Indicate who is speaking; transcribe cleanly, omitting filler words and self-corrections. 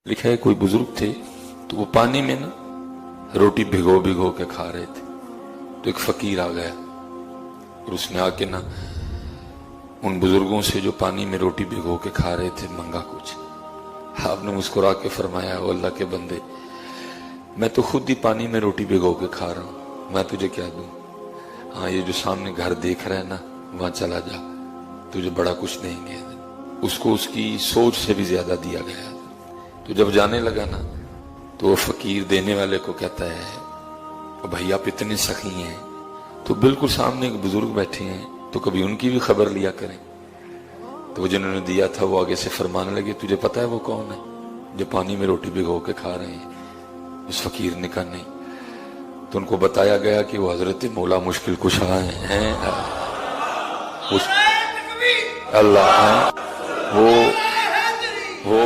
Speaker 1: लिखा है कोई बुजुर्ग थे तो वो पानी में ना रोटी भिगो भिगो के खा रहे थे। तो एक फकीर आ गया और उसने आके ना उन बुजुर्गों से जो पानी में रोटी भिगो के खा रहे थे मांगा कुछ। आपने मुस्कुरा के फरमाया, ओ अल्लाह के बंदे, मैं तो खुद ही पानी में रोटी भिगो के खा रहा हूं, मैं तुझे क्या दूं। हाँ, ये जो सामने घर देख रहा है ना, वहां चला जा, तुझे बड़ा कुछ देंगे। उसको उसकी सोच से भी ज्यादा दिया गया। तो जब जाने लगा ना तो वो फकीर देने वाले को कहता है, भाई आप इतने सखी हैं, तो बिल्कुल सामने एक बुजुर्ग बैठे हैं, तो कभी उनकी भी खबर लिया करें। तो वो जिन्होंने दिया था वो आगे से फरमाने लगे, तुझे पता है वो कौन है जो पानी में रोटी भिगो के खा रहे हैं। उस फकीर ने कहा नहीं। तो उनको बताया गया कि वो हजरत मौला मुश्किल कुशा हैं, अल्लाह हैं। वो